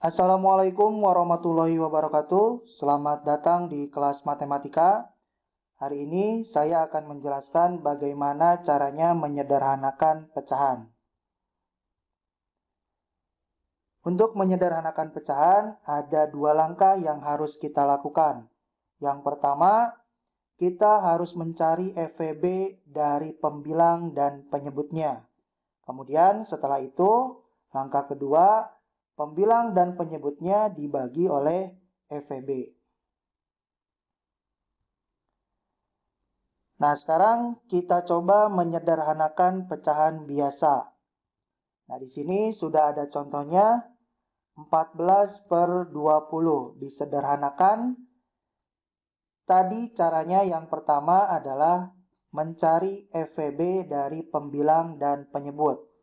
Assalamualaikum warahmatullahi wabarakatuh. Selamat datang di kelas matematika. Hari ini saya akan menjelaskan bagaimana caranya menyederhanakan pecahan. Untuk menyederhanakan pecahan, ada dua langkah yang harus kita lakukan. Yang pertama, kita harus mencari FVB dari pembilang dan penyebutnya. Kemudian setelah itu, langkah kedua, pembilang dan penyebutnya dibagi oleh FVB. Nah, sekarang kita coba menyederhanakan pecahan biasa. Nah, di sini sudah ada contohnya 14/20 disederhanakan. Tadi caranya yang pertama adalah mencari FVB dari pembilang dan penyebut.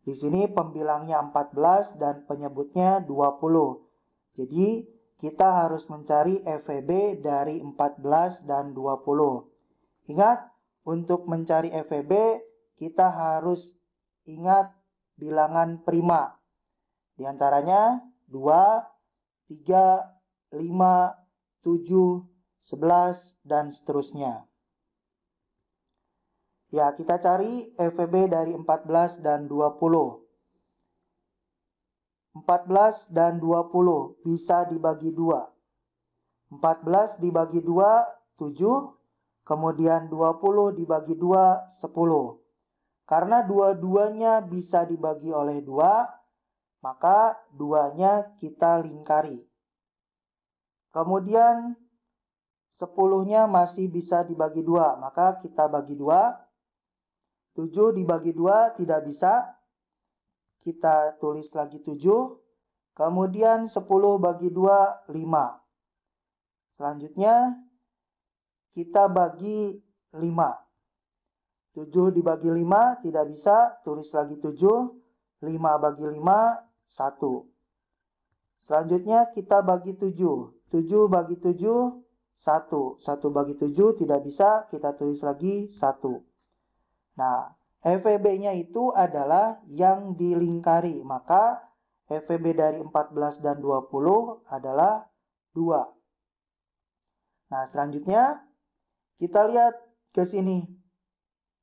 Di sini pembilangnya 14 dan penyebutnya 20. Jadi kita harus mencari FVB dari 14 dan 20. Ingat, untuk mencari FVB kita harus ingat bilangan prima. Di antaranya 2, 3, 5, 7, 11, dan seterusnya. Ya, kita cari FVB dari 14 dan 20. 14 dan 20 bisa dibagi 2. 14 dibagi 2, 7. Kemudian 20 dibagi 2, 10. Karena dua-duanya bisa dibagi oleh 2, maka 2-nya kita lingkari. Kemudian 10-nya masih bisa dibagi 2, maka kita bagi 2. 7 dibagi 2 tidak bisa. Kita tulis lagi 7. Kemudian 10 bagi 2, 5. Selanjutnya kita bagi 5. 7 dibagi 5 tidak bisa. Tulis lagi 7. 5 bagi 5, 1. Selanjutnya kita bagi 7. 7 bagi 7, 1. 1 bagi 7 tidak bisa. Kita tulis lagi 1. Nah, FVB-nya itu adalah yang dilingkari. Maka FVB dari 14 dan 20 adalah 2. Nah, selanjutnya kita lihat ke sini.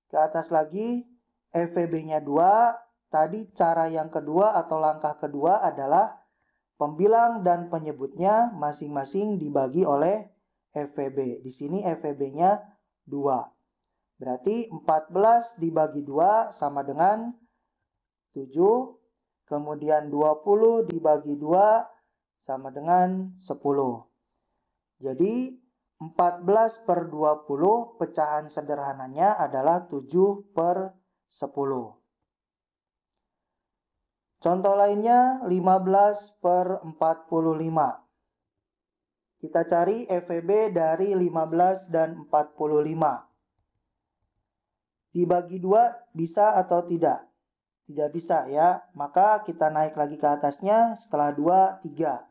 Ke atas lagi, FVB-nya 2. Tadi cara yang kedua atau langkah kedua adalah pembilang dan penyebutnya masing-masing dibagi oleh FVB. Di sini FVB-nya 2. Berarti 14 dibagi 2 sama dengan 7. Kemudian 20 dibagi 2 sama dengan 10. Jadi 14/20 pecahan sederhananya adalah 7/10. Contoh lainnya 15/45. Kita cari FVB dari 15 dan 45. Dibagi 2 bisa atau tidak? Tidak bisa ya. Maka kita naik lagi ke atasnya. Setelah 2, 3.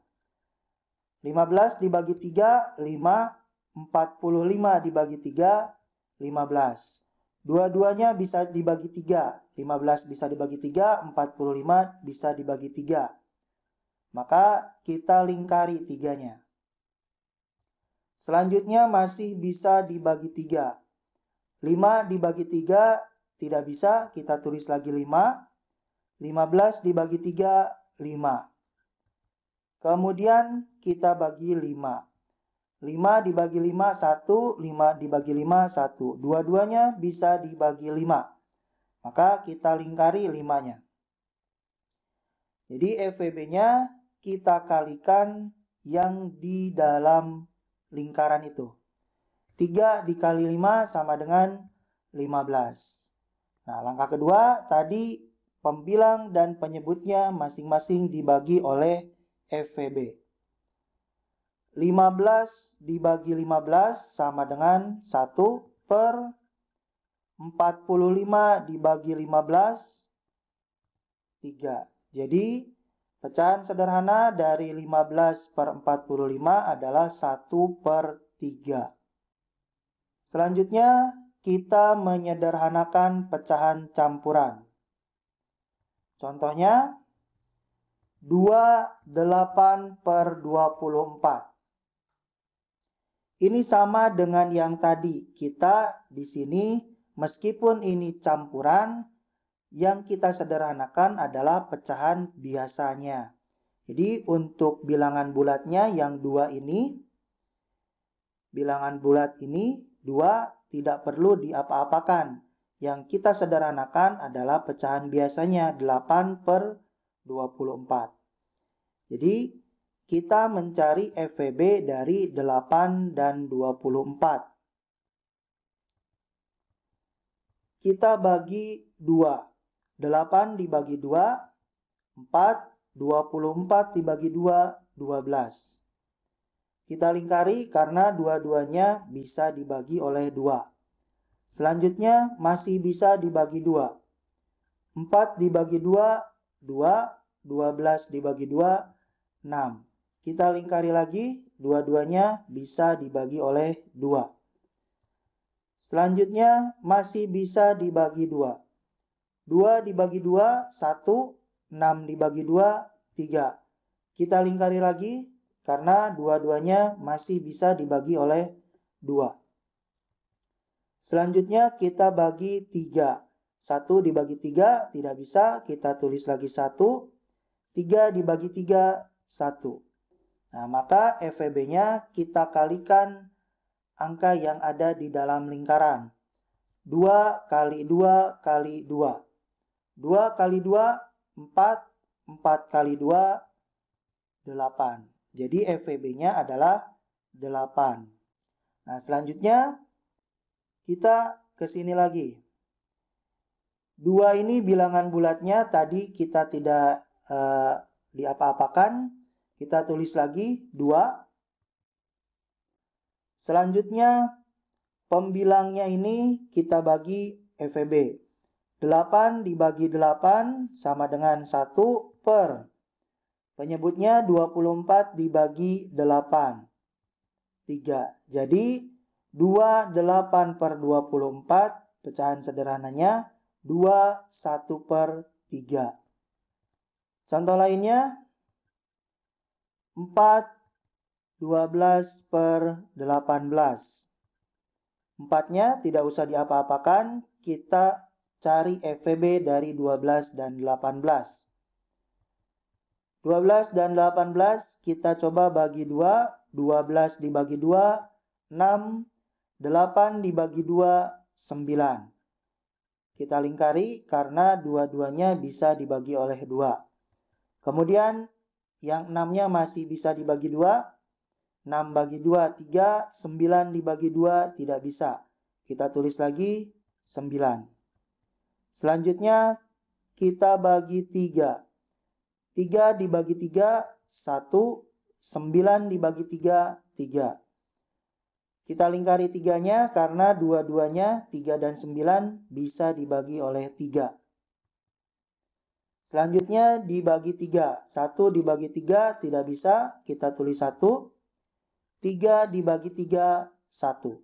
15 dibagi 3, 5. 45 dibagi 3, 15. Dua-duanya bisa dibagi 3. 15 bisa dibagi 3, 45 bisa dibagi 3. Maka kita lingkari 3-nya. Selanjutnya masih bisa dibagi 3. 5 dibagi 3 tidak bisa, kita tulis lagi 5. 15 dibagi 3, 5. Kemudian kita bagi 5. 5 dibagi 5, 1. 5 dibagi 5, 1. Dua-duanya bisa dibagi 5. Maka kita lingkari 5-nya. Jadi FVB-nya kita kalikan yang di dalam lingkaran itu. 3 dikali 5 sama dengan 15. Nah, langkah kedua tadi pembilang dan penyebutnya masing-masing dibagi oleh FVB. 15 dibagi 15 sama dengan 1/45 dibagi 15, 3. Jadi pecahan sederhana dari 15/45 adalah 1/3. Selanjutnya kita menyederhanakan pecahan campuran. Contohnya 28 per 24. Ini sama dengan yang tadi. Kita di sini meskipun ini campuran, yang kita sederhanakan adalah pecahan biasanya. Jadi untuk bilangan bulatnya yang 2 ini, bilangan bulat ini 2 tidak perlu diapa-apakan. Yang kita sederhanakan adalah pecahan biasanya 8 per 24. Jadi kita mencari FVB dari 8 dan 24. Kita bagi 2. 8 dibagi 2, 4. 24 dibagi 2, 12. Kita lingkari karena dua-duanya bisa dibagi oleh 2. Selanjutnya masih bisa dibagi 2. 4 dibagi 2, 2. 12 dibagi 2, 6. Kita lingkari lagi, dua-duanya bisa dibagi oleh 2. Selanjutnya masih bisa dibagi 2. 2 dibagi 2, 1. 6 dibagi 2, 3. Kita lingkari lagi, karena dua-duanya masih bisa dibagi oleh 2. Selanjutnya kita bagi 3. 1 dibagi 3 tidak bisa, kita tulis lagi 1. 3 dibagi 3, 1. Nah, maka FVB-nya kita kalikan angka yang ada di dalam lingkaran. 2 kali 2 kali 2. 2 kali 2, 4. 4 kali 2, 8. Jadi FVB-nya adalah 8. Nah, selanjutnya kita ke sini lagi. 2 ini bilangan bulatnya tadi kita tidak diapa-apakan. Kita tulis lagi 2. Selanjutnya pembilangnya ini kita bagi FVB. 8 dibagi 8 sama dengan 1 per. Penyebutnya 24 dibagi 8. 3. Jadi 28 per 24 pecahan sederhananya 2, 1 per 3. Contoh lainnya 4, 12 per 18. 4-nya tidak usah diapa-apakan, kita cari FVB dari 12 dan 18. 12 dan 18 kita coba bagi 2. 12 dibagi 2, 6. 8 dibagi 2, 9. Kita lingkari karena dua-duanya bisa dibagi oleh 2. Kemudian yang 6-nya masih bisa dibagi 2. 6 bagi 2, 3. 9 dibagi 2 tidak bisa. Kita tulis lagi 9. Selanjutnya kita bagi 3. 3 dibagi 3, 1. 9 dibagi 3, 3. Kita lingkari 3-nya karena dua-duanya 3 dan 9 bisa dibagi oleh 3. Selanjutnya dibagi 3. 1 dibagi 3 tidak bisa, kita tulis 1. 3 dibagi 3, 1.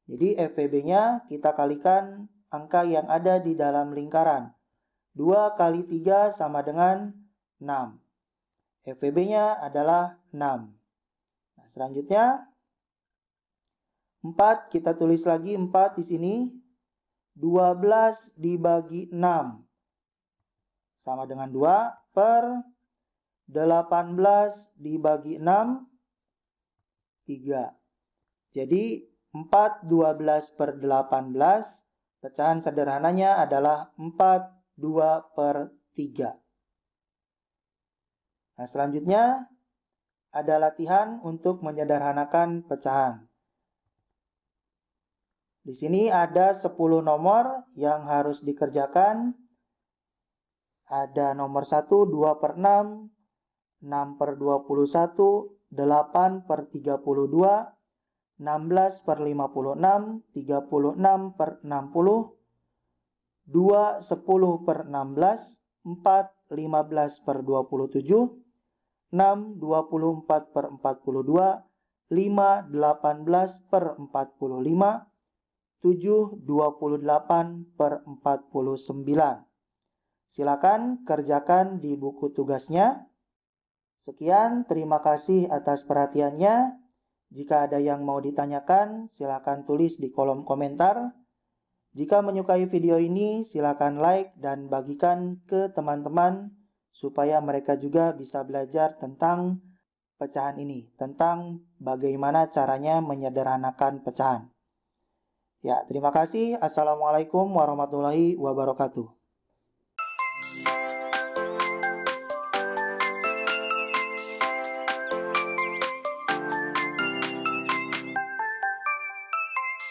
Jadi FVB-nya kita kalikan angka yang ada di dalam lingkaran. 2 kali 3 sama dengan 6. FVB-nya adalah 6. Nah, selanjutnya 4 kita tulis lagi 4 di sini. 12 dibagi 6 sama dengan 2 per 18 dibagi 6, 3. Jadi 4 12 per 18, pecahan sederhananya adalah 4 2 per 3. Nah, selanjutnya ada latihan untuk menyederhanakan pecahan. Di sini ada 10 nomor yang harus dikerjakan. Ada nomor 1, 2 per 6, 6 per 21, 8 per 32, 16 per 56, 36 per 60, 2 10 per 16, 4 15 per 27, 6 24 per 42, 5 18 per 45, 7 28 per 49. Silakan kerjakan di buku tugasnya. Sekian, terima kasih atas perhatiannya. Jika ada yang mau ditanyakan, silakan tulis di kolom komentar. Jika menyukai video ini, silakan like dan bagikan ke teman-teman supaya mereka juga bisa belajar tentang pecahan ini, tentang bagaimana caranya menyederhanakan pecahan. Ya, terima kasih. Assalamualaikum warahmatullahi wabarakatuh.